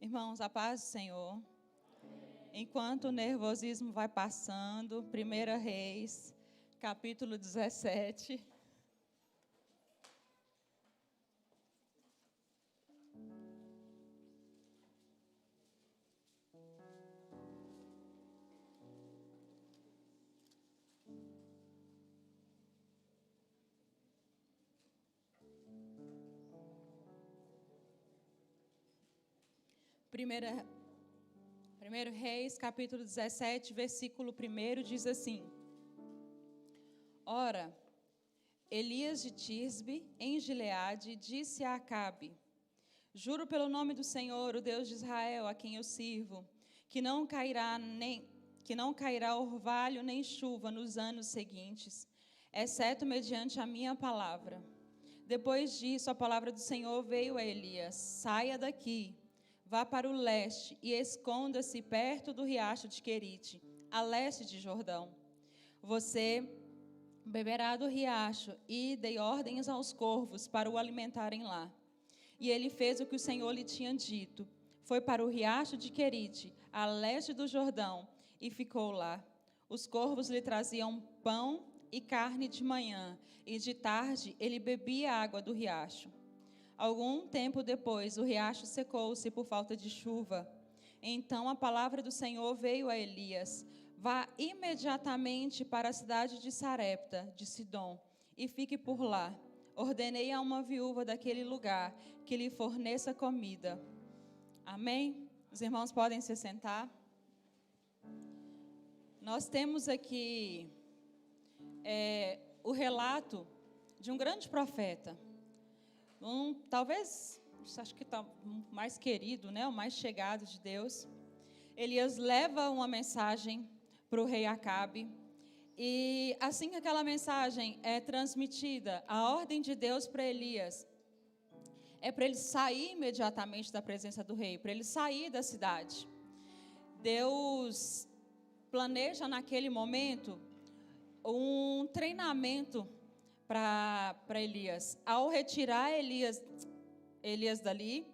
Irmãos, a paz do Senhor. Enquanto o nervosismo vai passando, 1 Reis, capítulo 17. Primeiro Reis, capítulo 17, versículo 1, diz assim: Ora, Elias de Tisbe, em Gileade, disse a Acabe: Juro pelo nome do Senhor, o Deus de Israel, a quem eu sirvo, que não cairá orvalho nem chuva nos anos seguintes, exceto mediante a minha palavra. Depois disso, a palavra do Senhor veio a Elias: Saia daqui, vá para o leste e esconda-se perto do riacho de Querite, a leste de Jordão. Você beberá do riacho, e dei ordens aos corvos para o alimentarem lá. E ele fez o que o Senhor lhe tinha dito. Foi para o riacho de Querite, a leste do Jordão, e ficou lá. Os corvos lhe traziam pão e carne de manhã, e de tarde ele bebia a água do riacho. Algum tempo depois, o riacho secou-se por falta de chuva. Então a palavra do Senhor veio a Elias: Vá imediatamente para a cidade de Sarepta, de Sidom, e fique por lá. Ordenei a uma viúva daquele lugar que lhe forneça comida. Amém? Os irmãos podem se sentar. Nós temos aqui o relato de um grande profeta. Talvez, acho que está mais querido, né, o mais chegado de Deus. Elias leva uma mensagem para o rei Acabe, e assim que aquela mensagem é transmitida, a ordem de Deus para Elias é para ele sair imediatamente da presença do rei, para ele sair da cidade. Deus planeja naquele momento um treinamento para Elias. Ao retirar Elias dali,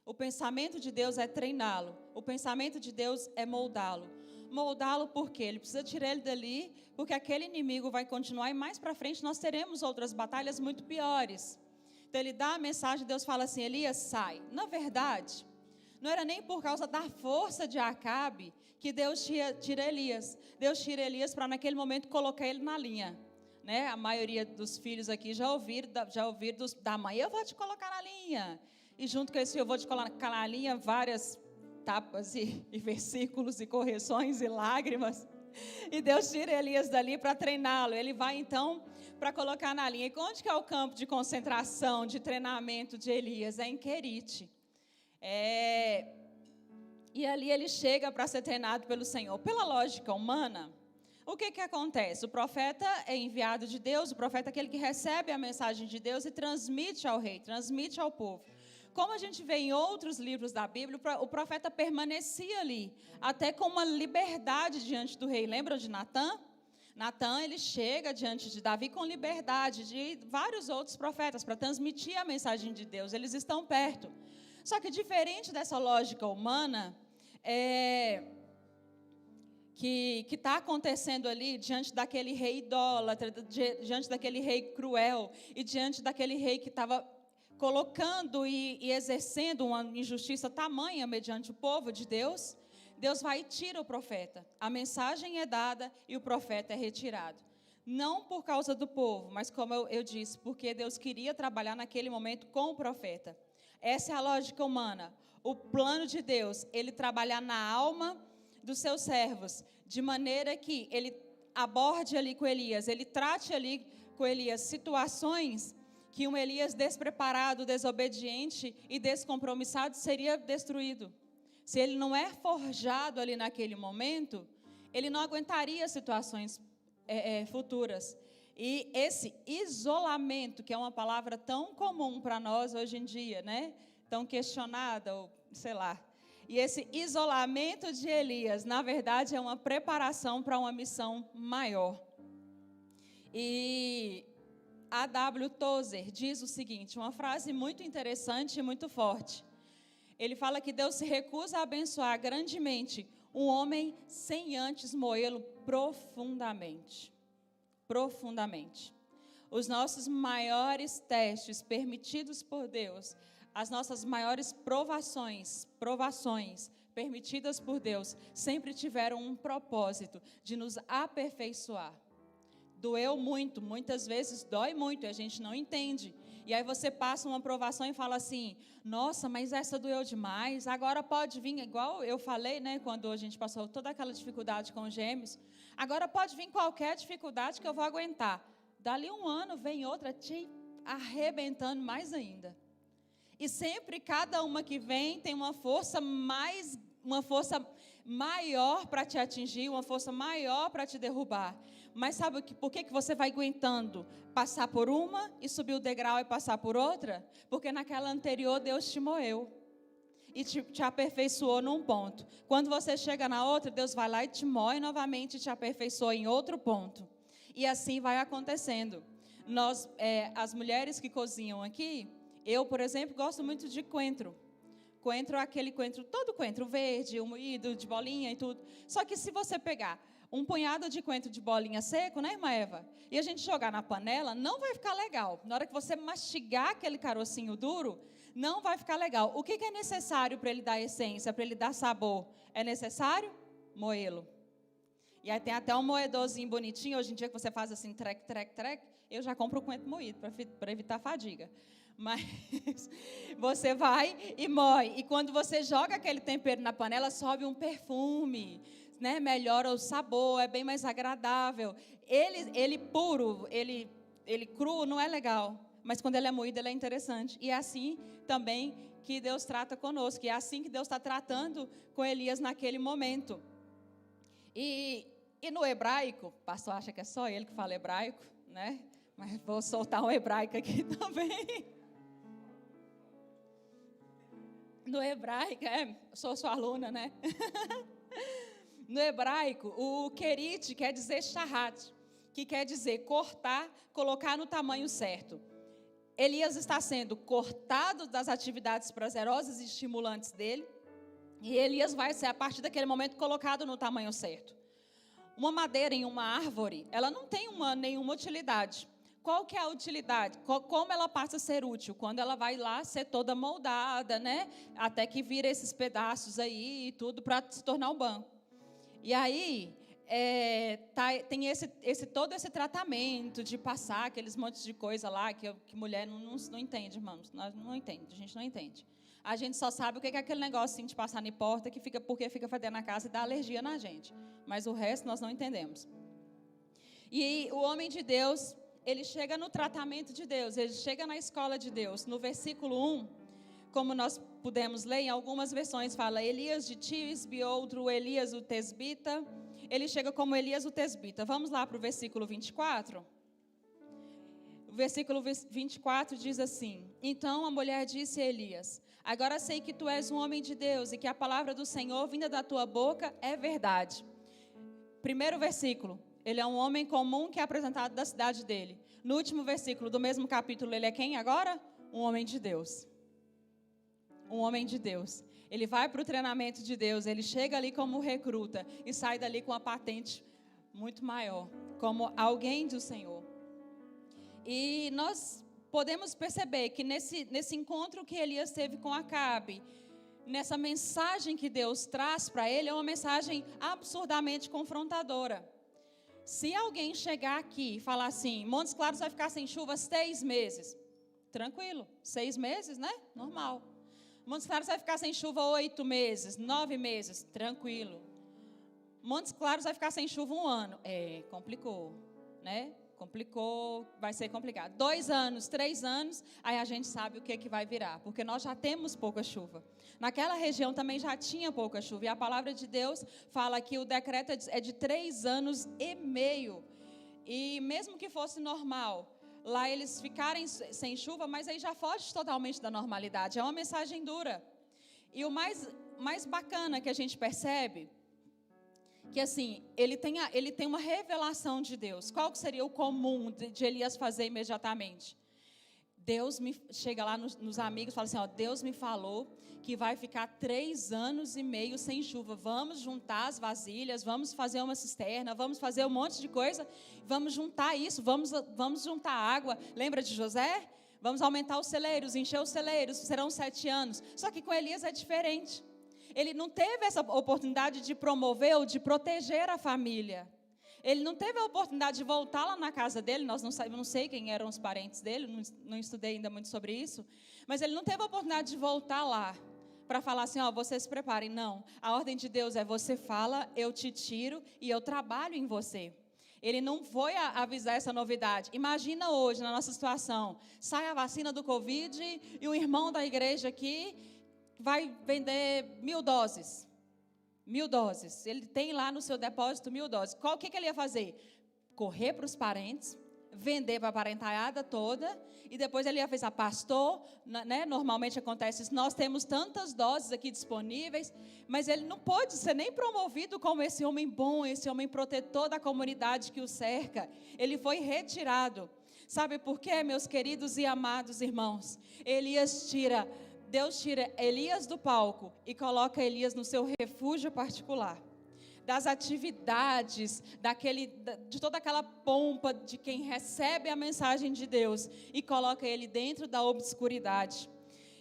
o pensamento de Deus é treiná-lo. O pensamento de Deus é moldá-lo. Moldá-lo por quê? Ele precisa tirar ele dali, porque aquele inimigo vai continuar, e mais para frente nós teremos outras batalhas muito piores. Então ele dá a mensagem, Deus fala assim: Elias, sai. Na verdade, não era nem por causa da força de Acabe que Deus tira Elias. Deus tira Elias para naquele momento colocar ele na linha. Né? A maioria dos filhos aqui já ouviram da mãe: eu vou te colocar na linha. E junto com esse eu vou te colocar na linha, várias tapas e versículos e correções e lágrimas. E Deus tira Elias dali para treiná-lo. Ele vai então para colocar na linha. E onde que é o campo de concentração, de treinamento de Elias? É em Querite. E ali ele chega para ser treinado pelo Senhor. Pela lógica humana, o que acontece? O profeta é enviado de Deus, o profeta é aquele que recebe a mensagem de Deus e transmite ao rei, transmite ao povo. Como a gente vê em outros livros da Bíblia, o profeta permanecia ali, até com uma liberdade diante do rei. Lembram de Natã? Natã, ele chega diante de Davi com liberdade, de vários outros profetas, para transmitir a mensagem de Deus. Eles estão perto. Só que diferente dessa lógica humana, que está acontecendo ali diante daquele rei idólatra, diante daquele rei cruel, e diante daquele rei que estava colocando e exercendo uma injustiça tamanha mediante o povo de Deus, Deus vai e tira o profeta. A mensagem é dada e o profeta é retirado. Não por causa do povo, mas como eu disse, porque Deus queria trabalhar naquele momento com o profeta. Essa é a lógica humana. O plano de Deus, ele trabalhar na alma dos seus servos, de maneira que ele aborde ali com Elias, ele trate ali com Elias situações que um Elias despreparado, desobediente e descompromissado seria destruído. Se ele não é forjado ali naquele momento, ele não aguentaria situações futuras. E esse isolamento, que é uma palavra tão comum para nós hoje em dia, né? Tão questionada, ou sei lá. E esse isolamento de Elias, na verdade, é uma preparação para uma missão maior. E A.W. Tozer diz o seguinte, uma frase muito interessante e muito forte. Ele fala que Deus se recusa a abençoar grandemente um homem sem antes moê-lo profundamente. Profundamente. Os nossos maiores testes permitidos por Deus, as nossas maiores provações permitidas por Deus, sempre tiveram um propósito de nos aperfeiçoar. Doeu muito, muitas vezes dói muito e a gente não entende. E aí você passa uma provação e fala assim, nossa, mas essa doeu demais, agora pode vir, igual eu falei, né, quando a gente passou toda aquela dificuldade com os gêmeos, agora pode vir qualquer dificuldade que eu vou aguentar. Dali um ano vem outra te arrebentando mais ainda. E sempre cada uma que vem tem uma força maior para te atingir, uma força maior para te derrubar. Mas sabe por que você vai aguentando passar por uma e subir o degrau e passar por outra? Porque naquela anterior Deus te moeu e te aperfeiçoou num ponto. Quando você chega na outra, Deus vai lá e te moe novamente e te aperfeiçoa em outro ponto. E assim vai acontecendo. Nós, as mulheres que cozinham aqui, eu, por exemplo, gosto muito de coentro. Coentro é aquele coentro, todo coentro verde, o moído de bolinha e tudo. Só que se você pegar um punhado de coentro de bolinha seco, né, irmã Eva? E a gente jogar na panela, não vai ficar legal. Na hora que você mastigar aquele carocinho duro, não vai ficar legal. O que é necessário para ele dar essência, para ele dar sabor? É necessário moê-lo. E aí tem até um moedorzinho bonitinho, hoje em dia que você faz assim, trec. Eu já compro o coentro moído, para evitar fadiga. Mas você vai e moe. E quando você joga aquele tempero na panela, sobe um perfume, né? Melhora o sabor, é bem mais agradável. Ele puro, ele cru não é legal. Mas quando ele é moído, ele é interessante. E é assim também que Deus trata conosco. E é assim que Deus está tratando com Elias naquele momento. E no hebraico, o pastor acha que é só ele que fala hebraico, né? Mas vou soltar um hebraico aqui também. No hebraico, sou sua aluna, né? No hebraico, o querit quer dizer shahat, que quer dizer cortar, colocar no tamanho certo. Elias está sendo cortado das atividades prazerosas e estimulantes dele, e Elias vai ser, a partir daquele momento, colocado no tamanho certo. Uma madeira em uma árvore, ela não tem nenhuma utilidade. Qual que é a utilidade? Como ela passa a ser útil? Quando ela vai lá ser toda moldada, né? Até que vira esses pedaços aí e tudo para se tornar um banco. E aí, tem todo esse tratamento de passar aqueles montes de coisa lá que mulher não entende, irmãos. Nós não entende, a gente não entende. A gente só sabe o que é aquele negócio assim, de passar na porta, porque fica fedendo na casa e dá alergia na gente. Mas o resto nós não entendemos. E o homem de Deus, ele chega no tratamento de Deus, ele chega na escola de Deus. No versículo 1, como nós pudemos ler, em algumas versões fala Elias de Tisbe, outro Elias o Tesbita. Ele chega como Elias o Tesbita. Vamos lá para o versículo 24. O versículo 24 diz assim: Então a mulher disse a Elias: Agora sei que tu és um homem de Deus e que a palavra do Senhor vinda da tua boca é verdade. Primeiro versículo. Ele é um homem comum que é apresentado da cidade dele. No último versículo do mesmo capítulo, ele é quem agora? Um homem de Deus. Um homem de Deus. Ele vai para o treinamento de Deus, ele chega ali como recruta e sai dali com uma patente muito maior, como alguém do Senhor. E nós podemos perceber que nesse encontro que Elias teve com Acabe, nessa mensagem que Deus traz para ele, é uma mensagem absurdamente confrontadora. Se alguém chegar aqui e falar assim, Montes Claros vai ficar sem chuva 6 meses, tranquilo, 6 meses, né? Normal. Montes Claros vai ficar sem chuva 8 meses, 9 meses, tranquilo. Montes Claros vai ficar sem chuva 1 ano, complicou, né? Complicou, vai ser complicado. 2 anos, 3 anos, aí a gente sabe o que vai virar, porque nós já temos pouca chuva. Naquela região também já tinha pouca chuva, e a palavra de Deus fala que o decreto é de 3 anos e meio. E mesmo que fosse normal, lá eles ficarem sem chuva, mas aí já foge totalmente da normalidade. É uma mensagem dura. E o mais bacana que a gente percebe, que assim, ele tem uma revelação de Deus. Qual que seria o comum de Elias fazer imediatamente? Chega lá nos amigos e fala assim, ó, Deus me falou que vai ficar 3 anos e meio sem chuva. Vamos juntar as vasilhas, vamos fazer uma cisterna, vamos fazer um monte de coisa, vamos juntar isso, vamos juntar água. Lembra de José? Vamos aumentar os celeiros, encher os celeiros, serão 7 anos. Só que com Elias é diferente. Ele não teve essa oportunidade de promover ou de proteger a família. Ele não teve a oportunidade de voltar lá na casa dele, não sei quem eram os parentes dele, não estudei ainda muito sobre isso, mas ele não teve a oportunidade de voltar lá para falar assim, ó, vocês se preparem. Não, a ordem de Deus é você fala, eu te tiro e eu trabalho em você. Ele não foi avisar essa novidade. Imagina hoje, na nossa situação, sai a vacina do Covid e o irmão da igreja aqui vai vender 1.000 doses. 1.000 doses. Ele tem lá no seu depósito 1.000 doses. O que ele ia fazer? Correr para os parentes, vender para a parentalhada toda, e depois ele ia pensar, pastor, né, normalmente acontece isso, nós temos tantas doses aqui disponíveis, mas ele não pôde ser nem promovido como esse homem bom, esse homem protetor da comunidade que o cerca. Ele foi retirado. Sabe por quê, meus queridos e amados irmãos? Deus tira Elias do palco e coloca Elias no seu refúgio particular. Das atividades, de toda aquela pompa de quem recebe a mensagem de Deus e coloca ele dentro da obscuridade.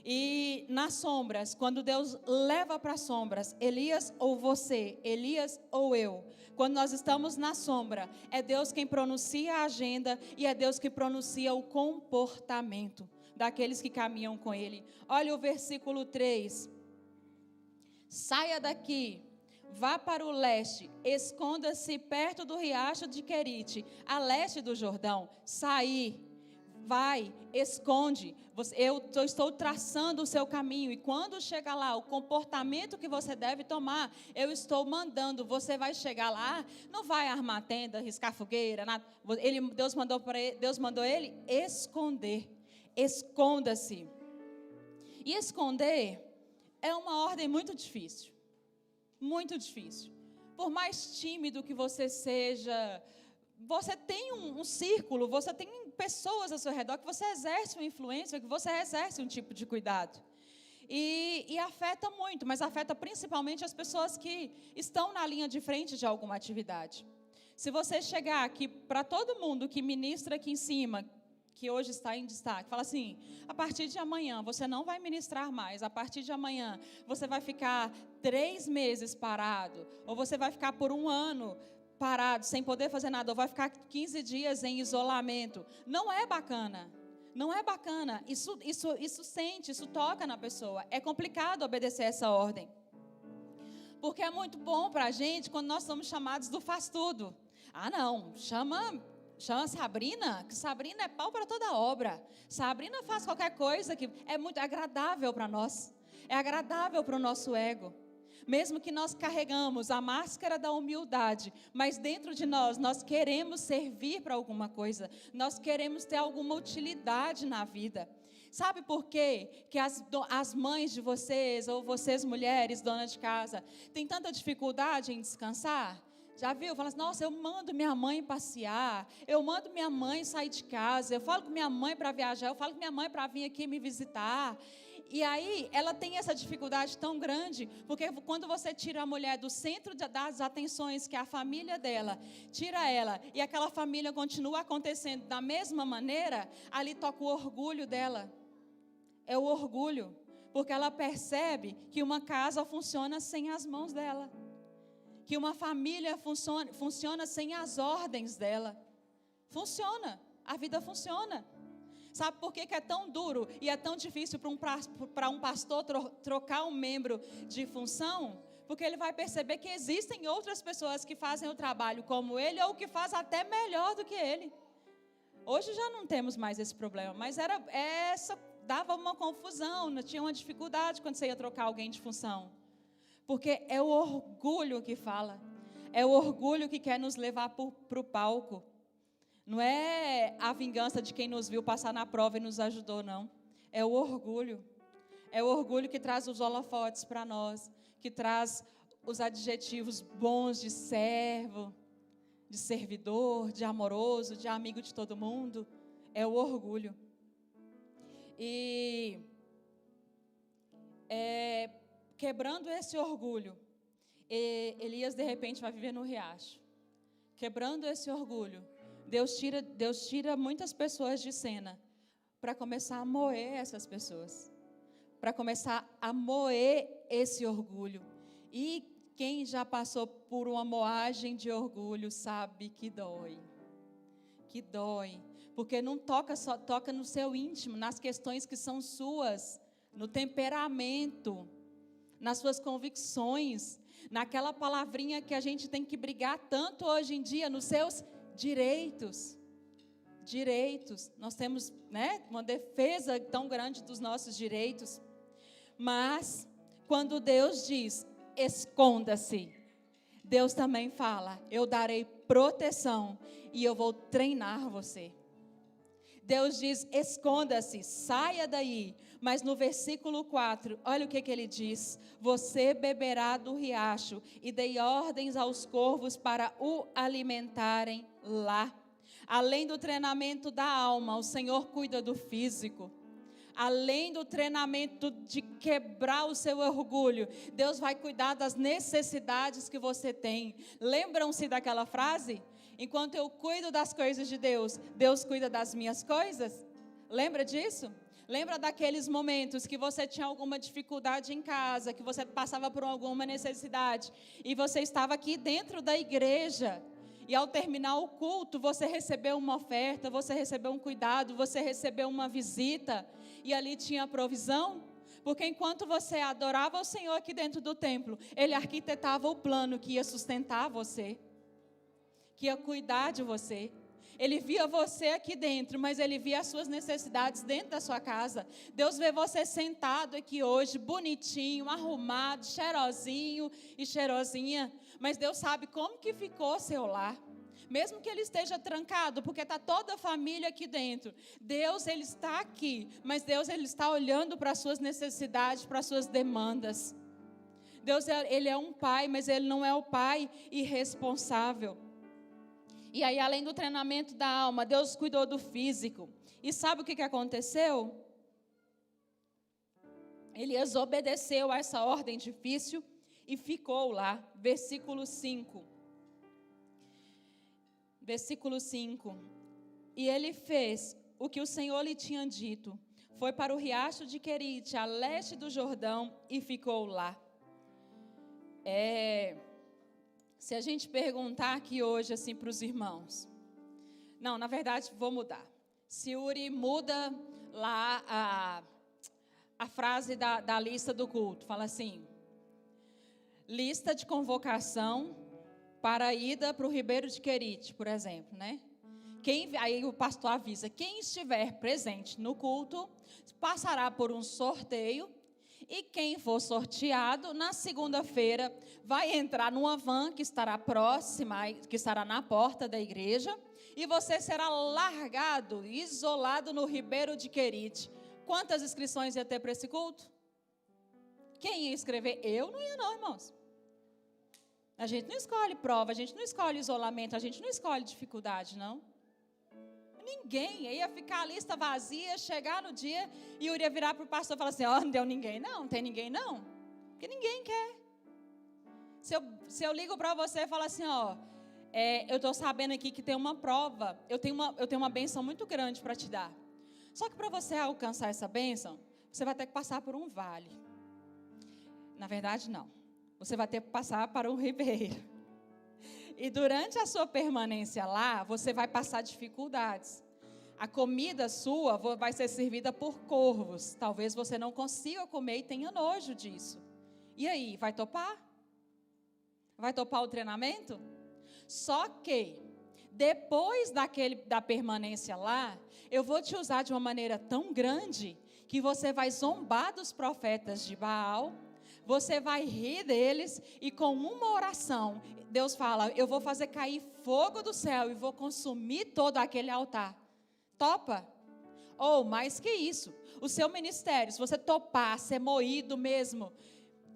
E nas sombras, quando Deus leva para as sombras, Elias ou você, Elias ou eu, quando nós estamos na sombra, é Deus quem pronuncia a agenda e é Deus que pronuncia o comportamento daqueles que caminham com ele. Olha o versículo 3. Saia daqui, vá para o leste, esconda-se perto do riacho de Querite, a leste do Jordão. Sair, vai, esconde. Eu estou traçando o seu caminho, e quando chegar lá, o comportamento que você deve tomar, eu estou mandando. Você vai chegar lá, não vai armar tenda, riscar fogueira, nada. Deus mandou ele esconder. Esconda-se. E esconder é uma ordem muito difícil. Muito difícil. Por mais tímido que você seja, você tem um círculo, você tem pessoas ao seu redor que você exerce uma influência, que você exerce um tipo de cuidado. E afeta muito, mas afeta principalmente as pessoas que estão na linha de frente de alguma atividade. Se você chegar aqui para todo mundo que ministra aqui em cima, que hoje está em destaque, fala assim, a partir de amanhã você não vai ministrar mais, a partir de amanhã você vai ficar 3 meses parado, ou você vai ficar por 1 ano parado, sem poder fazer nada, ou vai ficar 15 dias em isolamento. Não é bacana, não é bacana, isso toca na pessoa, é complicado obedecer essa ordem, porque é muito bom para a gente quando nós somos chamados do faz tudo. Ah não, chama Sabrina, que Sabrina é pau para toda obra. Sabrina faz qualquer coisa que é muito agradável para nós. É agradável para o nosso ego. Mesmo que nós carregamos a máscara da humildade, mas dentro de nós queremos servir para alguma coisa. Nós queremos ter alguma utilidade na vida. Sabe por quê que as mães de vocês, ou vocês mulheres, donas de casa, têm tanta dificuldade em descansar? Já viu? Fala assim, nossa, eu mando minha mãe passear, eu mando minha mãe sair de casa, eu falo com minha mãe para viajar, eu falo com minha mãe para vir aqui me visitar. E aí, ela tem essa dificuldade tão grande, porque quando você tira a mulher do centro das atenções, que é a família dela, tira ela, e aquela família continua acontecendo da mesma maneira, ali toca o orgulho dela. É o orgulho, porque ela percebe que uma casa funciona sem as mãos dela. Que uma família funciona sem as ordens dela. Funciona, a vida funciona. Sabe por que é tão duro e é tão difícil para um pastor trocar um membro de função? Porque ele vai perceber que existem outras pessoas que fazem o trabalho como ele, ou que fazem até melhor do que ele. Hoje já não temos mais esse problema, mas dava uma confusão, tinha uma dificuldade quando você ia trocar alguém de função. Porque é o orgulho que fala, é o orgulho que quer nos levar para o palco. Não é a vingança de quem nos viu passar na prova e nos ajudou, não. É o orgulho que traz os holofotes para nós, que traz os adjetivos bons de servo, de servidor, de amoroso, de amigo de todo mundo, é o orgulho. E quebrando esse orgulho, Elias de repente vai viver no riacho. Quebrando esse orgulho, Deus tira muitas pessoas de cena para começar a moer essas pessoas, para começar a moer esse orgulho. E quem já passou por uma moagem de orgulho sabe que dói, porque não toca no seu íntimo, nas questões que são suas, no temperamento, nas suas convicções, naquela palavrinha que a gente tem que brigar tanto hoje em dia, nos seus direitos. Nós temos, uma defesa tão grande dos nossos direitos, mas quando Deus diz, esconda-se, Deus também fala, eu darei proteção e eu vou treinar você. Deus diz, esconda-se, saia daí. Mas no versículo 4, olha o que ele diz. Você beberá do riacho e dei ordens aos corvos para o alimentarem lá. Além do treinamento da alma, o Senhor cuida do físico. Além do treinamento de quebrar o seu orgulho, Deus vai cuidar das necessidades que você tem. Lembram-se daquela frase? Enquanto eu cuido das coisas de Deus, Deus cuida das minhas coisas. Lembra disso? Lembra daqueles momentos que você tinha alguma dificuldade em casa, que você passava por alguma necessidade, e você estava aqui dentro da igreja, e ao terminar o culto, você recebeu uma oferta, você recebeu um cuidado, você recebeu uma visita, e ali tinha provisão? Porque enquanto você adorava o Senhor aqui dentro do templo, Ele arquitetava o plano que ia sustentar você, que ia cuidar de você. Ele via você aqui dentro, mas Ele via as suas necessidades dentro da sua casa. Deus vê você sentado aqui hoje, bonitinho, arrumado, cheirosinho e cheirosinha, mas Deus sabe como que ficou seu lar. Mesmo que ele esteja trancado, porque está toda a família aqui dentro. Deus, Ele está aqui, mas Deus, Ele está olhando para as suas necessidades, para as suas demandas. Deus, Ele é um pai, mas Ele não é o pai irresponsável. E aí, além do treinamento da alma, Deus cuidou do físico. E sabe o que aconteceu? Elias obedeceu a essa ordem difícil e ficou lá. Versículo 5. Versículo 5. E ele fez o que o Senhor lhe tinha dito. Foi para o riacho de Querite, a leste do Jordão, e ficou lá. Se a gente perguntar aqui hoje assim para os irmãos. Não, na verdade, vou mudar. Se Uri muda lá a frase da lista do culto. Fala assim, lista de convocação para a ida para o Ribeiro de Querite, por exemplo, né? Aí o pastor avisa, quem estiver presente no culto, passará por um sorteio, e quem for sorteado, na segunda-feira, vai entrar numa van que estará próxima, que estará na porta da igreja, e você será largado, isolado no Ribeiro de Querite. Quantas inscrições ia ter para esse culto? Quem ia escrever? Eu não ia não, irmãos. A gente não escolhe prova, a gente não escolhe isolamento, a gente não escolhe dificuldade, não. Ninguém, ia ficar a lista vazia, chegar no dia e eu iria virar para o pastor e falar assim, não deu ninguém não tem ninguém não, porque ninguém quer. Se eu ligo para você e falo assim, eu estou sabendo aqui que tem uma prova, eu tenho uma bênção muito grande para te dar. Só que para você alcançar essa bênção, você vai ter que passar por um vale. Na verdade, não. Você vai ter que passar para um ribeiro. E durante a sua permanência lá, você vai passar dificuldades. A comida sua vai ser servida por corvos. Talvez você não consiga comer e tenha nojo disso. E aí, vai topar? Vai topar o treinamento? Só que, depois da permanência lá, eu vou te usar de uma maneira tão grande que você vai zombar dos profetas de Baal, você vai rir deles e com uma oração, Deus fala, eu vou fazer cair fogo do céu e vou consumir todo aquele altar. Topa? Ou mais que isso, o seu ministério, se você topar, ser moído mesmo,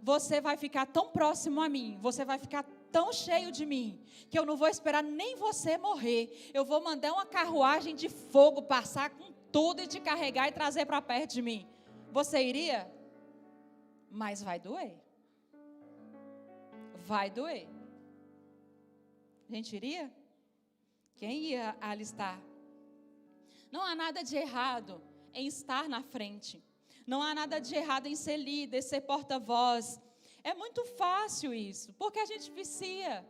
você vai ficar tão próximo a mim, você vai ficar tão cheio de mim, que eu não vou esperar nem você morrer. Eu vou mandar uma carruagem de fogo passar com tudo e te carregar e trazer para perto de mim. Você iria? Mas vai doer. Vai doer. A gente iria? Quem ia alistar? Não há nada de errado em estar na frente. Não há nada de errado em ser líder, ser porta-voz. É muito fácil isso, porque a gente vicia.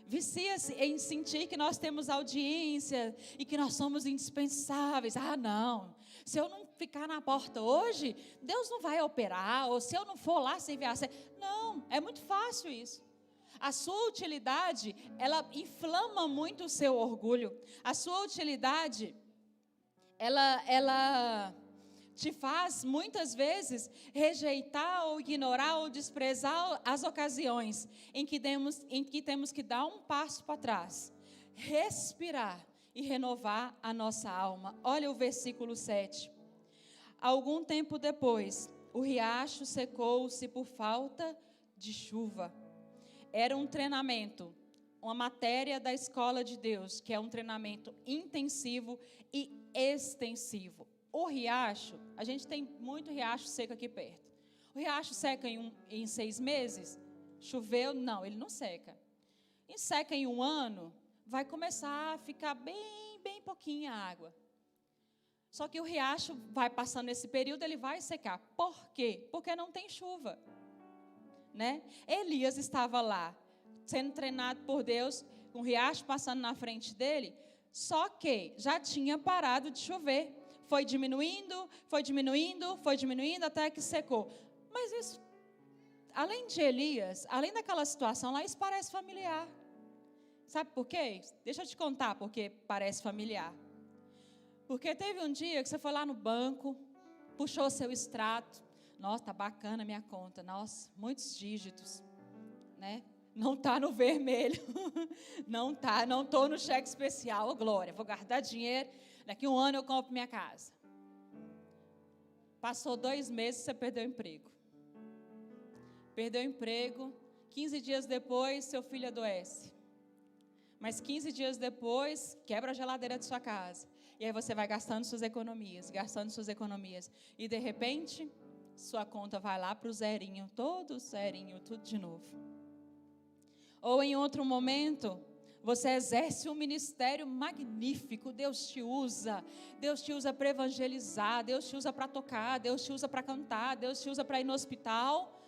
Vicia-se em sentir que nós temos audiência e que nós somos indispensáveis. Ah, não, se eu não ficar na porta hoje, Deus não vai operar. Ou se eu não for lá servir a ceia. Não, é muito fácil isso. A sua utilidade, ela inflama muito o seu orgulho. A sua utilidade, ela te faz, muitas vezes, rejeitar ou ignorar ou desprezar as ocasiões em que temos que dar um passo para trás, respirar e renovar a nossa alma. Olha o versículo 7. Algum tempo depois, o riacho secou-se por falta de chuva. Era um treinamento, uma matéria da escola de Deus, que é um treinamento intensivo e extensivo. O riacho, a gente tem muito riacho seco aqui perto. O riacho seca em 6 meses? Choveu? Não, ele não seca. E seca em 1 ano, vai começar a ficar bem pouquinha água. Só que o riacho vai passando esse período, ele vai secar. Por quê? Porque não tem chuva. Né? Elias estava lá, sendo treinado por Deus, com o riacho passando na frente dele, só que já tinha parado de chover. Foi diminuindo, até que secou. Mas isso, além de Elias, além daquela situação lá, isso parece familiar. Sabe por quê? Deixa eu te contar porque parece familiar. Porque teve um dia que você foi lá no banco, puxou seu extrato. Nossa, tá bacana a minha conta. Nossa, muitos dígitos, né? Não tá no vermelho. Não tô no cheque especial. Ô, glória, vou guardar dinheiro. Daqui 1 ano eu compro minha casa. Passou 2 meses, você perdeu o emprego. Perdeu o emprego. 15 dias depois, seu filho adoece. Mas 15 dias depois, quebra a geladeira de sua casa. E aí você vai gastando suas economias. E de repente, sua conta vai lá para o zerinho, todo zerinho, tudo de novo. Ou em outro momento, você exerce um ministério magnífico, Deus te usa para evangelizar, Deus te usa para tocar, Deus te usa para cantar, Deus te usa para ir no hospital.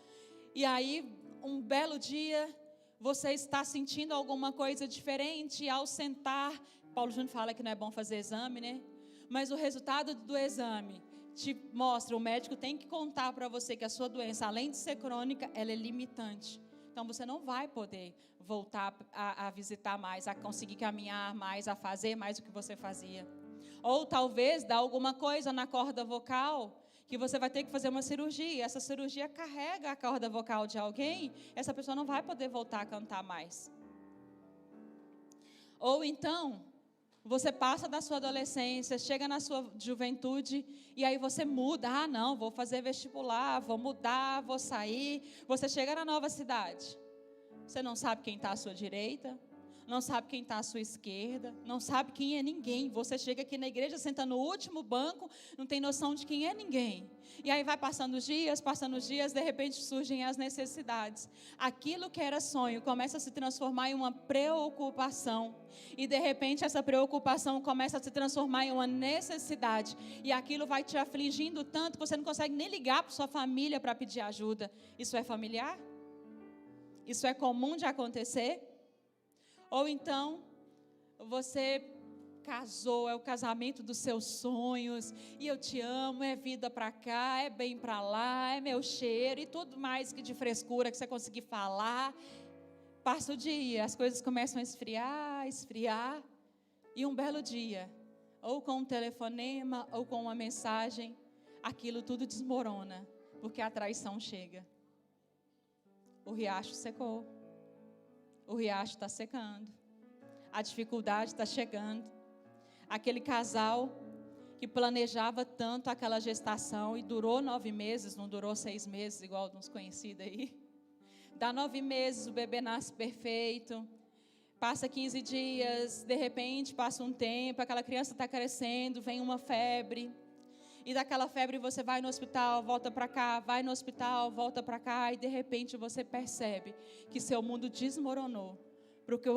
E aí, um belo dia, você está sentindo alguma coisa diferente, e ao sentar, Paulo Júnior fala que não é bom fazer exame, né? Mas o resultado do exame te mostra, o médico tem que contar para você que a sua doença, além de ser crônica, ela é limitante. Então, você não vai poder voltar a visitar mais, a conseguir caminhar mais, a fazer mais do que você fazia. Ou talvez dá alguma coisa na corda vocal, que você vai ter que fazer uma cirurgia. Essa cirurgia carrega a corda vocal de alguém, essa pessoa não vai poder voltar a cantar mais. Ou então, você passa da sua adolescência, chega na sua juventude, e aí você muda. Ah, não, vou fazer vestibular, vou mudar, vou sair. Você chega na nova cidade. Você não sabe quem está à sua direita, não sabe quem está à sua esquerda, não sabe quem é ninguém. Você chega aqui na igreja, senta no último banco, não tem noção de quem é ninguém. E aí vai passando os dias, de repente surgem as necessidades. Aquilo que era sonho começa a se transformar em uma preocupação. E de repente essa preocupação começa a se transformar em uma necessidade. E aquilo vai te afligindo tanto que você não consegue nem ligar para sua família para pedir ajuda. Isso é familiar? Isso é comum de acontecer? Ou então, você casou, é o casamento dos seus sonhos, e eu te amo, é vida para cá, é bem para lá, é meu cheiro, e tudo mais que de frescura que você conseguir falar. Passa o dia, as coisas começam a esfriar, e um belo dia, ou com um telefonema, ou com uma mensagem, aquilo tudo desmorona, porque a traição chega. O riacho secou. O riacho está secando. A dificuldade está chegando. Aquele casal que planejava tanto aquela gestação e durou 9 meses, não durou 6 meses, igual uns conhecidos aí. Dá 9 meses, o bebê nasce perfeito, passa 15 dias, de repente passa um tempo, aquela criança está crescendo, vem uma febre, e daquela febre você vai no hospital, volta para cá, vai no hospital, volta para cá, e de repente você percebe que seu mundo desmoronou, porque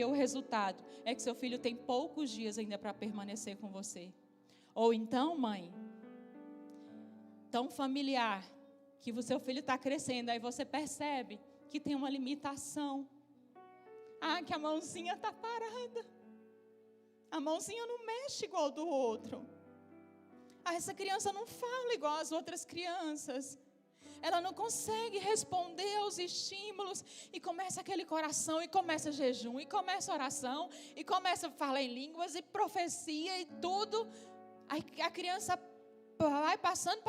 o resultado é que seu filho tem poucos dias ainda para permanecer com você. Ou então, mãe, tão familiar, que o seu filho está crescendo, aí você percebe que tem uma limitação. Que a mãozinha está parada. A mãozinha não mexe igual do outro. Essa criança não fala igual as outras crianças. Ela não consegue responder aos estímulos. E começa aquele coração, e começa jejum, e começa oração, e começa a falar em línguas, e profecia, e tudo. Aí a criança vai passando.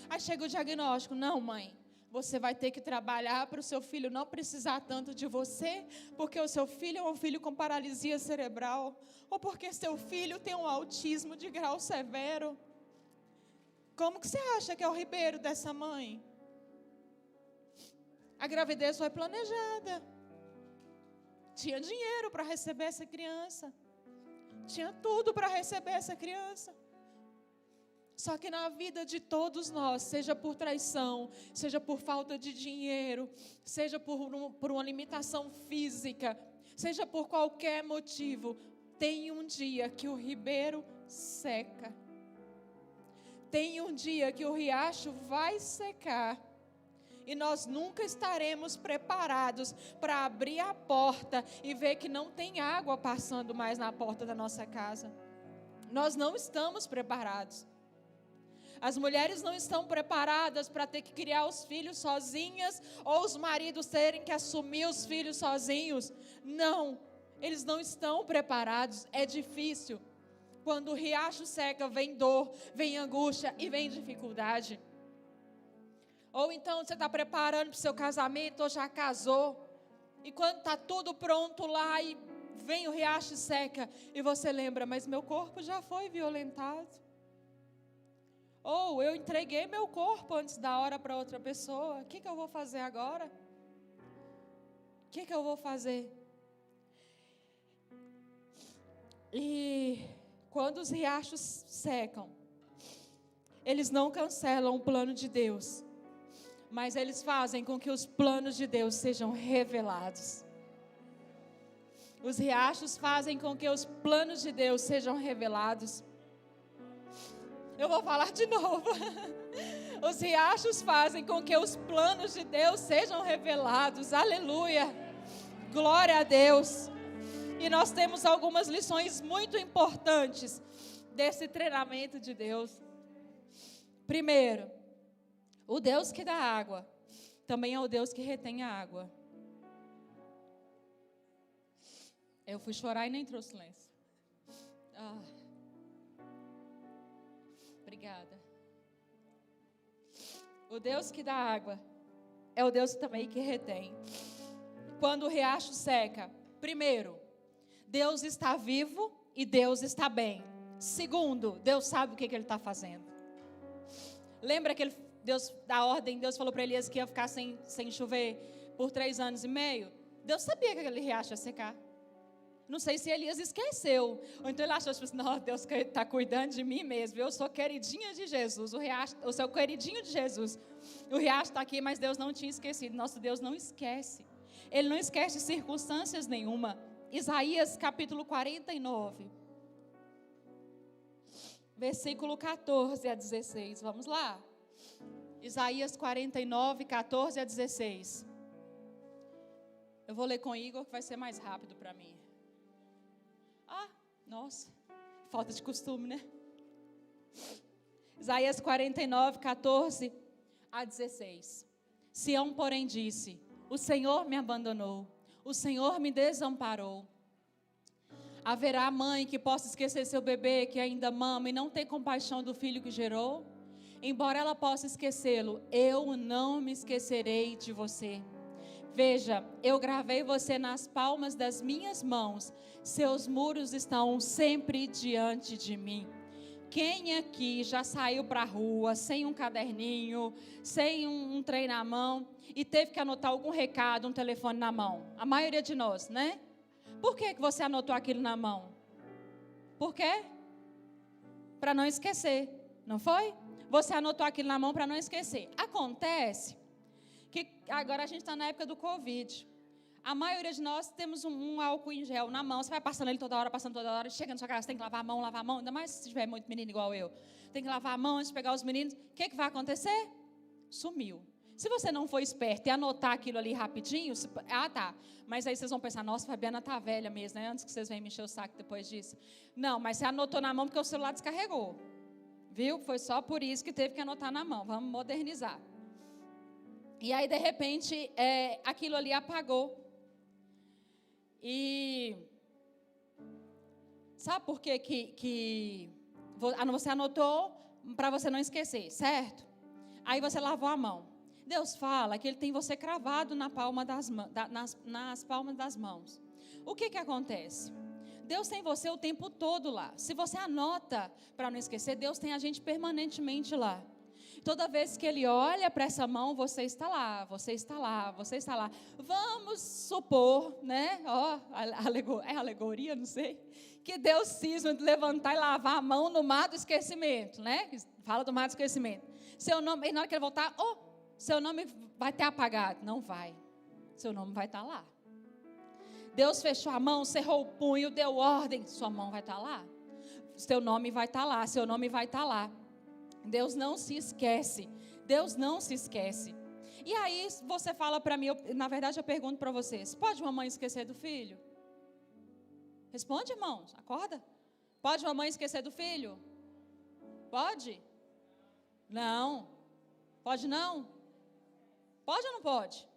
Aí chega o diagnóstico. Não, mãe, você vai ter que trabalhar para o seu filho não precisar tanto de você, porque o seu filho é um filho com paralisia cerebral, ou porque seu filho tem um autismo de grau severo. Como que você acha que é o Ribeiro dessa mãe? A gravidez foi planejada. Tinha dinheiro para receber essa criança. Tinha tudo para receber essa criança. Só que na vida de todos nós, seja por traição, seja por falta de dinheiro, seja por uma limitação física, seja por qualquer motivo, tem um dia que o ribeiro seca. Tem um dia que o riacho vai secar. E nós nunca estaremos preparados para abrir a porta e ver que não tem água passando mais na porta da nossa casa. Nós não estamos preparados. As mulheres não estão preparadas para ter que criar os filhos sozinhas, ou os maridos terem que assumir os filhos sozinhos. Não, eles não estão preparados, é difícil. Quando o riacho seca, vem dor, vem angústia e vem dificuldade. Ou então você está preparando para o seu casamento, ou já casou, e quando está tudo pronto lá, e vem o riacho e seca, e você lembra, mas meu corpo já foi violentado. Ou eu entreguei meu corpo antes da hora para outra pessoa, o que eu vou fazer agora? O que eu vou fazer? E quando os riachos secam, eles não cancelam o plano de Deus, mas eles fazem com que os planos de Deus sejam revelados. Os riachos fazem com que os planos de Deus sejam revelados. Eu vou falar de novo. Os riachos fazem com que os planos de Deus sejam revelados. Aleluia. Glória a Deus. E nós temos algumas lições muito importantes desse treinamento de Deus. Primeiro, o Deus que dá água também é o Deus que retém a água. Eu fui chorar e nem trouxe lenço. Obrigada. O Deus que dá água é o Deus também que retém. Quando o riacho seca, primeiro, Deus está vivo e Deus está bem. Segundo, Deus sabe o que Ele está fazendo. Lembra que Deus dá ordem, Deus falou para Elias que ia ficar sem chover por 3 anos e meio? Deus sabia que aquele riacho ia secar. Não sei se Elias esqueceu. Ou então ele achou, tipo, não, Deus está cuidando de mim mesmo. Eu sou queridinha de Jesus. Eu sou queridinho de Jesus. O riacho está aqui, mas Deus não tinha esquecido. Nosso Deus não esquece. Ele não esquece circunstâncias nenhuma. Isaías capítulo 49. Versículo 14 a 16. Vamos lá. Isaías 49, 14 a 16. Eu vou ler com Igor, que vai ser mais rápido para mim. Nossa, falta de costume, né? Isaías 49, 14 a 16. Sião, porém, disse: o Senhor me abandonou, o Senhor me desamparou. Haverá mãe que possa esquecer seu bebê que ainda mama e não ter compaixão do filho que gerou? Embora ela possa esquecê-lo, eu não me esquecerei de você. Veja, eu gravei você nas palmas das minhas mãos, seus muros estão sempre diante de mim. Quem aqui já saiu para a rua sem um caderninho, sem um trem na mão e teve que anotar algum recado, um telefone na mão? A maioria de nós, né? Por que você anotou aquilo na mão? Por quê? Para não esquecer, não foi? Você anotou aquilo na mão para não esquecer. Acontece que agora a gente está na época do Covid. A maioria de nós temos um álcool em gel na mão. Você vai passando ele toda hora, chega na sua casa, tem que lavar a mão, ainda mais se tiver muito menino igual eu. Tem que lavar a mão antes de pegar os meninos. O que vai acontecer? Sumiu. Se você não for esperto e anotar aquilo ali rapidinho, tá. Mas aí vocês vão pensar, nossa, Fabiana tá velha mesmo, né? Antes que vocês venham me encher o saco depois disso. Não, mas você anotou na mão porque o celular descarregou. Viu? Foi só por isso que teve que anotar na mão. Vamos modernizar. E aí, de repente, aquilo ali apagou. E sabe por que você anotou para você não esquecer, certo? Aí você lavou a mão. Deus fala que Ele tem você cravado nas palmas das mãos. O que acontece? Deus tem você o tempo todo lá. Se você anota para não esquecer, Deus tem a gente permanentemente lá. Toda vez que Ele olha para essa mão, você está lá, você está lá, você está lá. Vamos supor, né? Alegoria, não sei. Que Deus cisma de levantar e lavar a mão no mar do esquecimento, né? Fala do mar do esquecimento. Seu nome, e na hora que Ele voltar, seu nome vai ter apagado. Não vai. Seu nome vai estar lá. Deus fechou a mão, cerrou o punho, deu ordem. Sua mão vai estar lá. Seu nome vai estar lá, seu nome vai estar lá. Deus não se esquece. Deus não se esquece. E aí você fala para mim, na verdade eu pergunto para vocês, pode uma mãe esquecer do filho? Responde, irmãos, acorda. Pode uma mãe esquecer do filho? Pode? Não. Pode não? Pode ou não pode?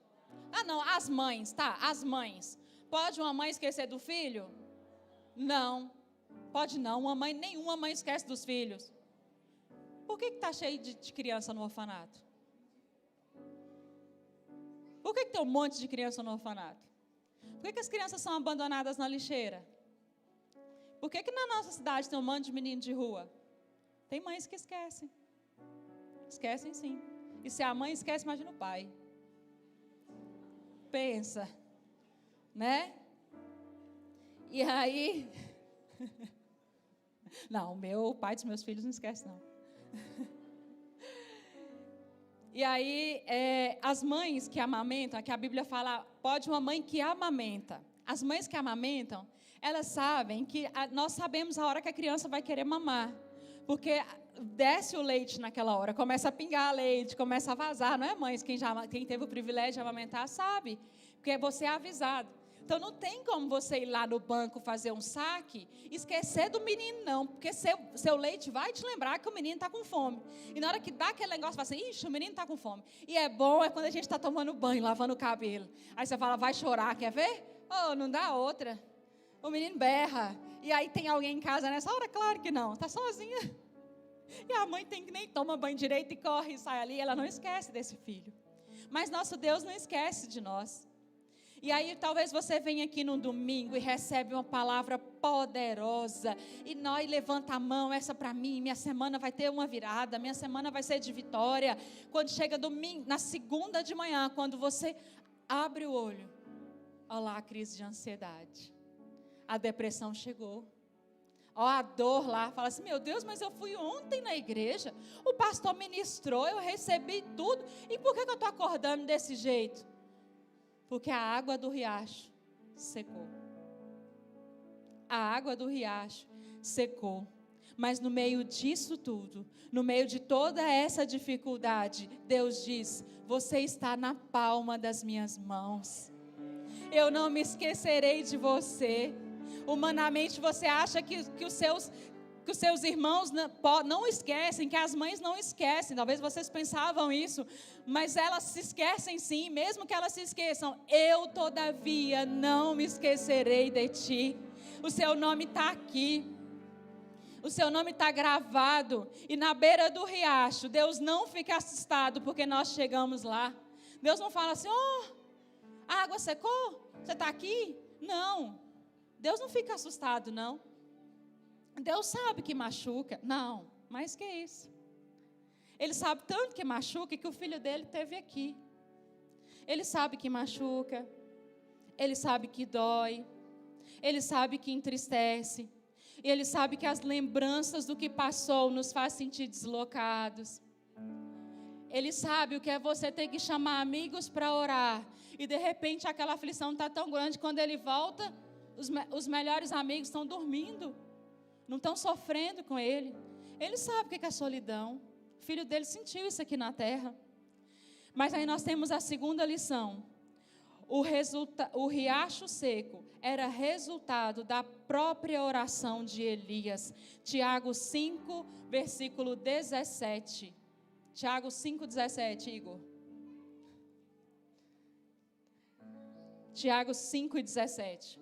Ah não, as mães, tá, as mães. Pode uma mãe esquecer do filho? Não. Pode não, nenhuma mãe esquece dos filhos. Por que está cheio de criança no orfanato? Por que tem um monte de criança no orfanato? Por que as crianças são abandonadas na lixeira? Por que na nossa cidade tem um monte de menino de rua? Tem mães que esquecem. Esquecem sim. E se a mãe esquece, imagina o pai. Pensa. Né? E aí... Não, o pai dos meus filhos não esquece não. E aí, as mães que amamentam, que a Bíblia fala, pode uma mãe que amamenta. As mães que amamentam, elas sabem que nós sabemos a hora que a criança vai querer mamar. Porque desce o leite naquela hora, começa a pingar leite, começa a vazar, não é, mães? Quem teve o privilégio de amamentar sabe, porque você é avisado. Então, não tem como você ir lá no banco fazer um saque e esquecer do menino, não. Porque seu leite vai te lembrar que o menino está com fome. E na hora que dá aquele negócio, você fala assim, ixi, o menino está com fome. E é bom, quando a gente está tomando banho, lavando o cabelo. Aí você fala, vai chorar, quer ver? Não dá outra. O menino berra. E aí tem alguém em casa nessa hora? Claro que não, está sozinha. E a mãe tem que nem toma banho direito e corre e sai ali. Ela não esquece desse filho. Mas nosso Deus não esquece de nós. E aí talvez você venha aqui num domingo e recebe uma palavra poderosa. E nós levanta a mão, essa para mim, minha semana vai ter uma virada, minha semana vai ser de vitória. Quando chega domingo, na segunda de manhã, quando você abre o olho, olha lá a crise de ansiedade. A depressão chegou. Ó, a dor lá, fala assim, meu Deus, mas eu fui ontem na igreja, o pastor ministrou, eu recebi tudo. E por que eu estou acordando desse jeito? Porque a água do riacho secou. A água do riacho secou. Mas no meio disso tudo, no meio de toda essa dificuldade, Deus diz, você está na palma das minhas mãos. Eu não me esquecerei de você. Humanamente você acha que os seus irmãos não esquecem, que as mães não esquecem. Talvez vocês pensavam isso, mas elas se esquecem sim, mesmo que elas se esqueçam. Eu, todavia, não me esquecerei de ti. O seu nome está aqui. O seu nome está gravado. E na beira do riacho, Deus não fica assustado porque nós chegamos lá. Deus não fala assim, a água secou? Você está aqui? Não. Deus não fica assustado, não. Deus sabe que machuca. Não, mais que isso. Ele sabe tanto que machuca que o filho dele teve aqui. Ele sabe que machuca. Ele sabe que dói. Ele sabe que entristece. E Ele sabe que as lembranças do que passou nos faz sentir deslocados. Ele sabe o que é você ter que chamar amigos para orar. E de repente aquela aflição está tão grande, quando ele volta, os melhores amigos estão dormindo. Não estão sofrendo com ele. Ele sabe o que é solidão. O filho dele sentiu isso aqui na terra. Mas aí nós temos a segunda lição. O riacho seco era resultado da própria oração de Elias. Tiago 5, versículo 17. Tiago 5, 17, Igor. Tiago 5 e 17.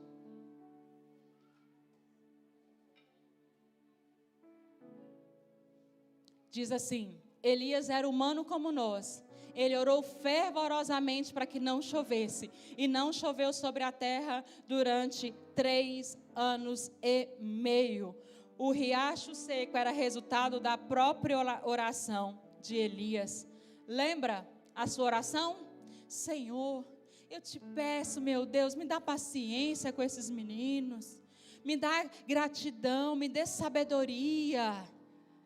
Diz assim: Elias era humano como nós. Ele orou fervorosamente para que não chovesse. E não choveu sobre a terra durante 3 anos e meio. O riacho seco era resultado da própria oração de Elias. Lembra a sua oração? Senhor, eu te peço, meu Deus, me dá paciência com esses meninos. Me dá gratidão, me dê sabedoria.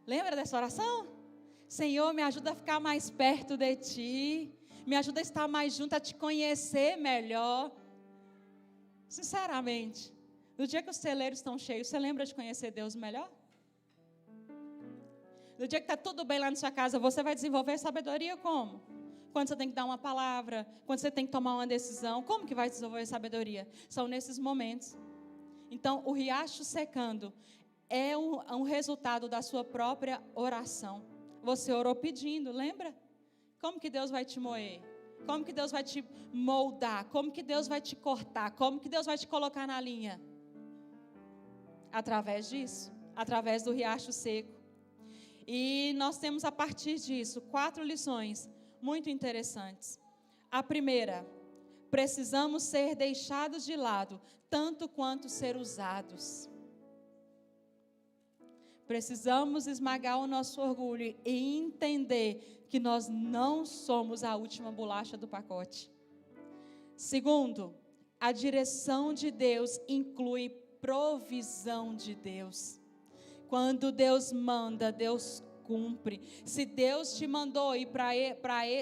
Lembra dessa oração? Senhor, me ajuda a ficar mais perto de Ti. Me ajuda a estar mais junto, a Te conhecer melhor. Sinceramente, no dia que os celeiros estão cheios, você lembra de conhecer Deus melhor? No dia que está tudo bem lá na sua casa, você vai desenvolver sabedoria como? Quando você tem que dar uma palavra, quando você tem que tomar uma decisão, como que vai desenvolver sabedoria? São nesses momentos. Então, o riacho secando é um resultado da sua própria oração. Você orou pedindo, lembra? Como que Deus vai te moer? Como que Deus vai te moldar? Como que Deus vai te cortar? Como que Deus vai te colocar na linha? Através disso, através do riacho seco. E nós temos a partir disso 4 lições muito interessantes. A primeira, precisamos ser deixados de lado, tanto quanto ser usados. Precisamos esmagar o nosso orgulho e entender que nós não somos a última bolacha do pacote. Segundo, a direção de Deus inclui provisão de Deus. Quando Deus manda, Deus cumpre. Se Deus te mandou ir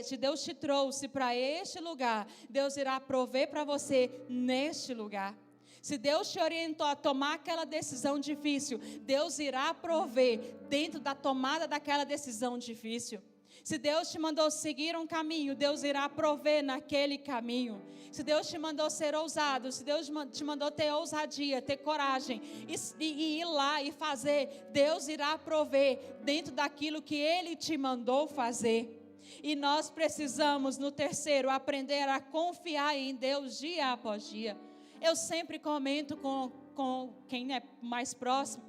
se Deus te trouxe para este lugar, Deus irá prover para você neste lugar. Se Deus te orientou a tomar aquela decisão difícil, Deus irá prover dentro da tomada daquela decisão difícil. Se Deus te mandou seguir um caminho, Deus irá prover naquele caminho. Se Deus te mandou ser ousado, se Deus te mandou ter ousadia, ter coragem e ir lá e fazer, Deus irá prover dentro daquilo que Ele te mandou fazer. E nós precisamos, no terceiro, aprender a confiar em Deus dia após dia. Eu sempre comento com quem é mais próximo,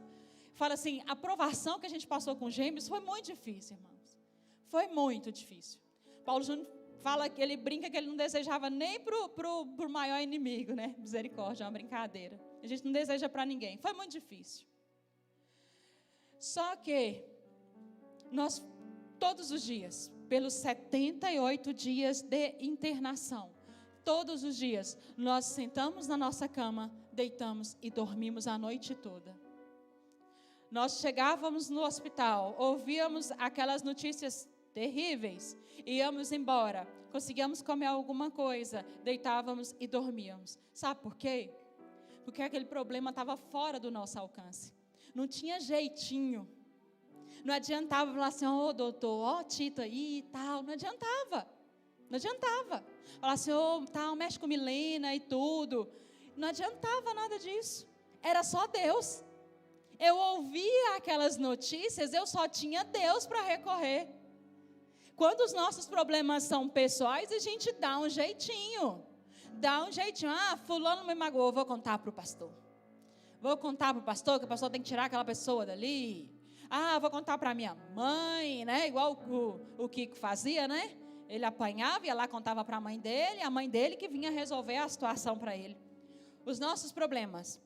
falo assim, a provação que a gente passou com gêmeos foi muito difícil, irmãos. Foi muito difícil. Paulo Júnior fala que ele brinca que ele não desejava nem pro maior inimigo, né? Misericórdia, é uma brincadeira. A gente não deseja para ninguém. Foi muito difícil. Só que nós, todos os dias, pelos 78 dias de internação, todos os dias, nós sentamos na nossa cama, deitamos e dormimos a noite toda. Nós chegávamos no hospital, ouvíamos aquelas notícias terríveis, íamos embora, conseguíamos comer alguma coisa, deitávamos e dormíamos. Sabe por quê? Porque aquele problema estava fora do nosso alcance. Não tinha jeitinho. Não adiantava falar assim, doutor, Tito aí e tal, não adiantava. Não adiantava. Falar assim, tal, mexe com Milena e tudo. Não adiantava nada disso. Era só Deus. Eu ouvia aquelas notícias, eu só tinha Deus para recorrer. Quando os nossos problemas são pessoais, a gente dá um jeitinho. Fulano me magoou, vou contar para o pastor. Vou contar para o pastor, que o pastor tem que tirar aquela pessoa dali. Vou contar para minha mãe, né? Igual o Kiko fazia, né? Ele apanhava, ia lá, contava para a mãe dele que vinha resolver a situação para ele. Os nossos problemas,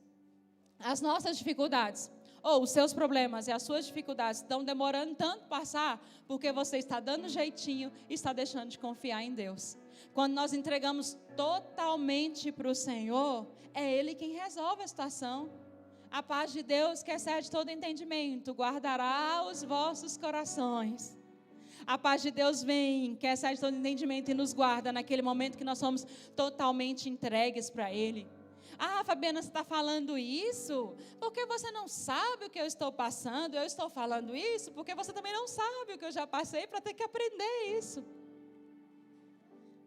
as nossas dificuldades. Ou os seus problemas e as suas dificuldades estão demorando tanto passar, porque você está dando jeitinho e está deixando de confiar em Deus. Quando nós entregamos totalmente para o Senhor, é Ele quem resolve a situação. A paz de Deus, que excede todo entendimento, guardará os vossos corações. A paz de Deus vem, que excede todo entendimento, e nos guarda naquele momento que nós somos totalmente entregues para Ele. Ah, Fabiana, você está falando isso porque você não sabe o que eu estou passando. Eu estou falando isso porque você também não sabe o que eu já passei, para ter que aprender isso,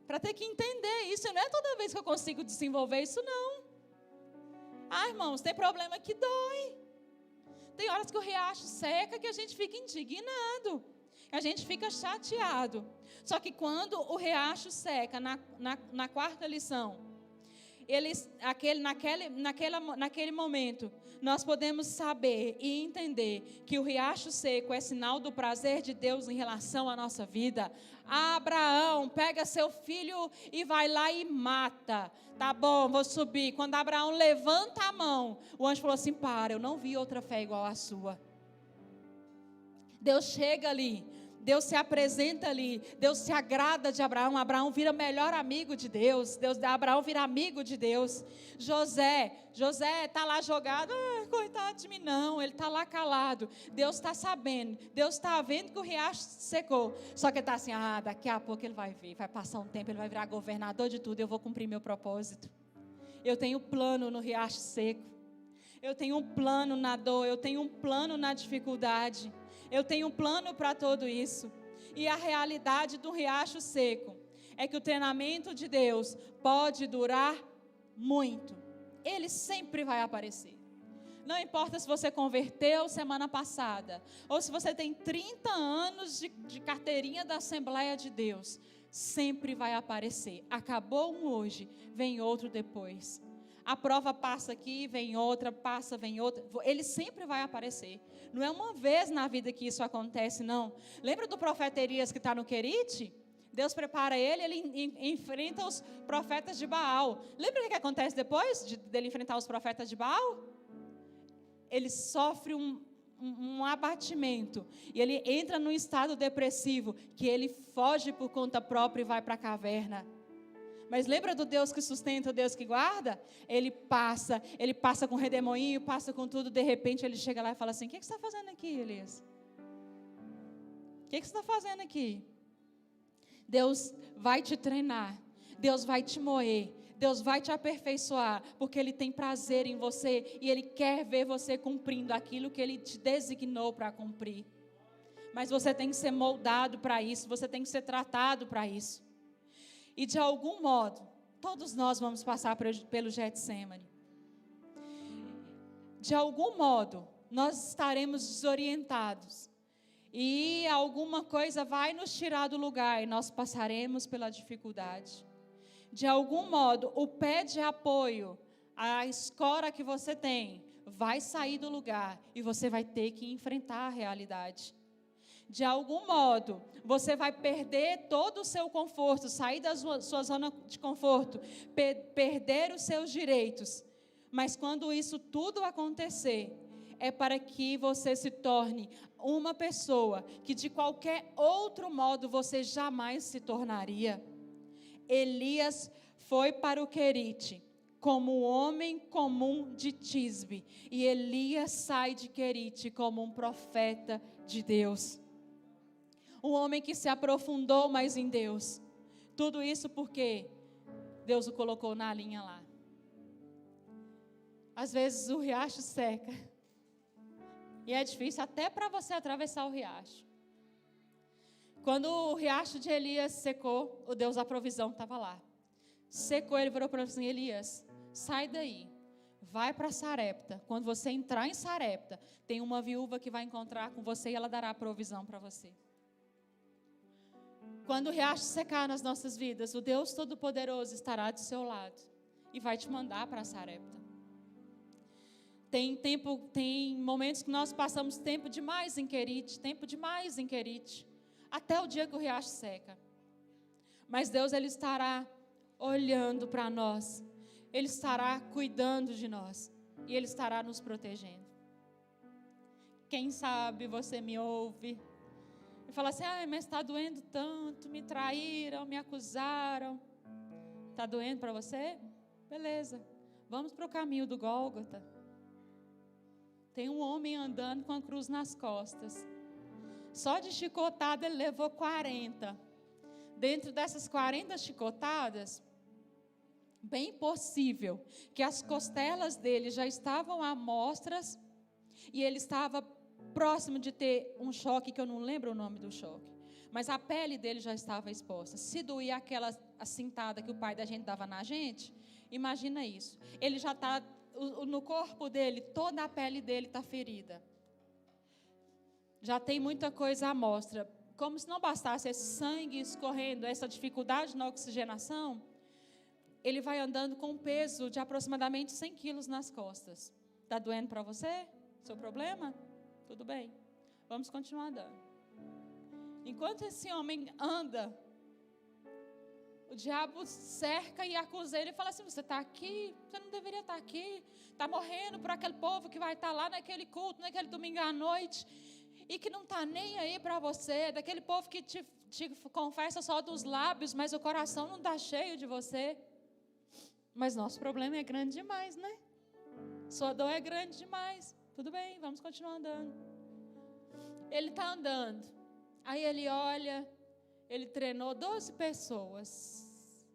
para ter que entender isso. Não é toda vez que eu consigo desenvolver isso, não. Ah, irmãos, tem problema que dói. Tem horas que o riacho seca que a gente fica indignado, a gente fica chateado. Só que quando o riacho seca, na quarta lição, naquele momento, nós podemos saber e entender que o riacho seco é sinal do prazer de Deus em relação à nossa vida. Abraão pega seu filho e vai lá e mata. Tá bom, vou subir. Quando Abraão levanta a mão, o anjo falou assim: para, eu não vi outra fé igual à sua. Deus chega ali, Deus se apresenta ali, Deus se agrada de Abraão. Abraão vira melhor amigo de Deus. Abraão vira amigo de Deus. José está lá jogado, coitado de mim, não, ele está lá calado. Deus está sabendo, Deus está vendo que o riacho secou. Só que ele está assim: daqui a pouco ele vai vir, vai passar um tempo, ele vai virar governador de tudo, eu vou cumprir meu propósito. Eu tenho plano no riacho seco, eu tenho um plano na dor, eu tenho um plano na dificuldade. Eu tenho um plano para tudo isso. E a realidade do riacho seco é que o treinamento de Deus pode durar muito. Ele sempre vai aparecer. Não importa se você converteu semana passada, ou se você tem 30 anos de carteirinha da Assembleia de Deus, sempre vai aparecer. Acabou um hoje, vem outro depois. A prova passa aqui, vem outra, passa, vem outra. Ele sempre vai aparecer. Não é uma vez na vida que isso acontece, não. Lembra do profeta Elias que está no Querite? Deus prepara ele enfrenta os profetas de Baal. Lembra o que acontece depois dele enfrentar os profetas de Baal? Ele sofre um abatimento. E ele entra num estado depressivo, que ele foge por conta própria e vai para a caverna. Mas lembra do Deus que sustenta, o Deus que guarda? Ele passa com redemoinho, passa com tudo. De repente ele chega lá e fala assim: o que você está fazendo aqui, Elias? O que você está fazendo aqui? Deus vai te treinar, Deus vai te moer, Deus vai te aperfeiçoar, porque Ele tem prazer em você e Ele quer ver você cumprindo aquilo que Ele te designou para cumprir. Mas você tem que ser moldado para isso, você tem que ser tratado para isso. E de algum modo, todos nós vamos passar pelo Getsemane. De algum modo, nós estaremos desorientados. E alguma coisa vai nos tirar do lugar e nós passaremos pela dificuldade. De algum modo, o pé de apoio, a escora que você tem, vai sair do lugar e você vai ter que enfrentar a realidade. De algum modo, você vai perder todo o seu conforto, sair da sua zona de conforto, perder os seus direitos. Mas quando isso tudo acontecer, é para que você se torne uma pessoa que de qualquer outro modo você jamais se tornaria. Elias foi para o Querite como um homem comum de Tisbe, e Elias sai de Querite como um profeta de Deus. Um homem que se aprofundou mais em Deus. Tudo isso porque Deus o colocou na linha lá. Às vezes o riacho seca. E é difícil até para você atravessar o riacho. Quando o riacho de Elias secou, o Deus da provisão estava lá. Secou, ele virou para ele assim: Elias, sai daí. Vai para Sarepta. Quando você entrar em Sarepta, tem uma viúva que vai encontrar com você e ela dará a provisão para você. Quando o riacho secar nas nossas vidas, o Deus Todo-Poderoso estará do seu lado e vai te mandar para Sarepta. Tem momentos que nós passamos tempo demais em Querite, até o dia que o riacho seca. Mas Deus, Ele estará olhando para nós, Ele estará cuidando de nós e Ele estará nos protegendo. quem sabe você me ouve. E fala assim, mas está doendo tanto, me traíram, me acusaram. Está doendo para você? Beleza, vamos para o caminho do Gólgota. Tem um homem andando com a cruz nas costas. Só de chicotada ele levou 40. Dentro dessas 40 chicotadas, bem possível que as costelas dele já estavam à mostras e ele estava próximo de ter um choque, que eu não lembro o nome do choque, mas a pele dele já estava exposta. Se doía aquela cintada que o pai da gente dava na gente, imagina isso. Ele já está, no corpo dele, toda a pele dele está ferida. Já tem muita coisa à mostra. Como se não bastasse esse sangue escorrendo, essa dificuldade na oxigenação, ele vai andando com um peso de aproximadamente 100 quilos nas costas. Está doendo para você? Seu problema? Tudo bem. Vamos continuar andando. Enquanto esse homem anda, o diabo cerca e acusa ele e fala assim, você está aqui? Você não deveria estar aqui. Está morrendo por aquele povo que vai estar lá naquele culto, naquele domingo à noite, e que não está nem aí para você, daquele povo que te confessa só dos lábios, mas o coração não está cheio de você. Mas nosso problema é grande demais, né? Sua dor é grande demais. Tudo bem, vamos continuar andando. Ele está andando. Aí ele olha, ele treinou 12 pessoas.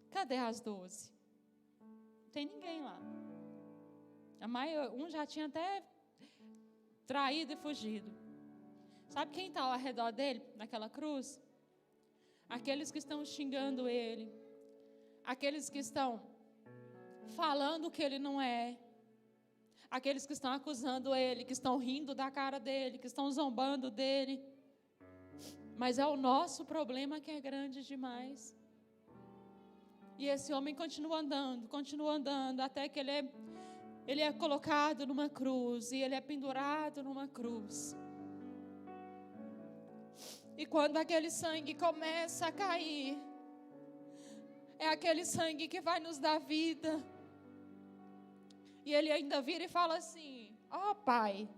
Cadê as 12? Não tem ninguém lá. Um já tinha até traído e fugido. Sabe quem está ao redor dele, naquela cruz? Aqueles que estão xingando ele. Aqueles que estão falando que ele não é. Aqueles que estão acusando ele, que estão rindo da cara dele, que estão zombando dele. Mas é o nosso problema que é grande demais. E esse homem continua andando, até que ele é colocado numa cruz, e ele é pendurado numa cruz. E quando aquele sangue começa a cair, é aquele sangue que vai nos dar vida. E ele ainda vira e fala assim, Pai,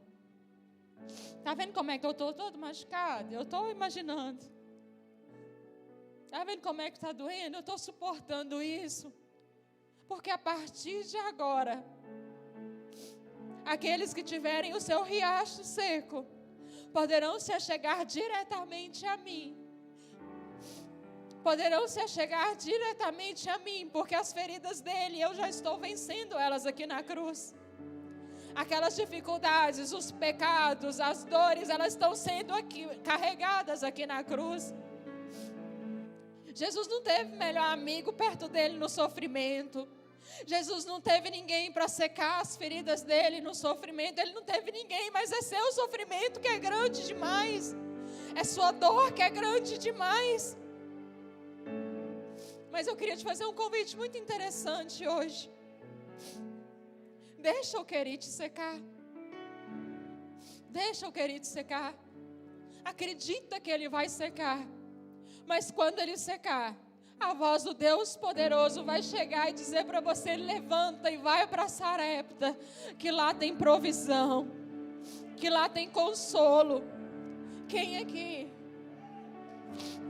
tá vendo como é que eu estou todo machucado? Eu estou imaginando. Tá vendo como é que está doendo? Eu estou suportando isso. Porque a partir de agora, aqueles que tiverem o seu riacho seco, poderão se achegar diretamente a mim. Poderão se achegar diretamente a mim, porque as feridas dele, eu já estou vencendo elas aqui na cruz. Aquelas dificuldades, os pecados, as dores, elas estão sendo aqui, carregadas aqui na cruz. Jesus não teve melhor amigo perto dele no sofrimento. Jesus não teve ninguém para secar as feridas dele no sofrimento. Ele não teve ninguém, mas é seu sofrimento que é grande demais. É sua dor que é grande demais. Mas eu queria te fazer um convite muito interessante hoje. Deixa o querer te secar. Deixa o querer te secar. Acredita que ele vai secar. Mas quando ele secar, a voz do Deus poderoso vai chegar e dizer para você, levanta e vai para Sarepta, que lá tem provisão, que lá tem consolo. Quem aqui?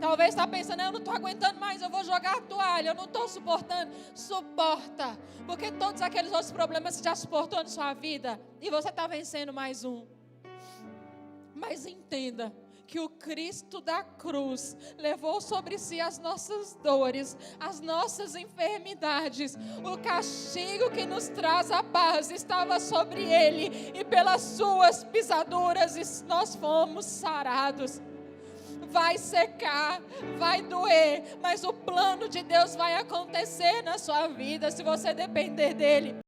Talvez está pensando, eu não estou aguentando mais, eu vou jogar a toalha, eu não estou suportando. Suporta, porque todos aqueles outros problemas você já suportou na sua vida, e você está vencendo mais um. Mas entenda que o Cristo da cruz levou sobre si as nossas dores, as nossas enfermidades. O castigo que nos traz a paz estava sobre ele, e pelas suas pisaduras nós fomos sarados. Vai secar, vai doer, mas o plano de Deus vai acontecer na sua vida, se você depender dele.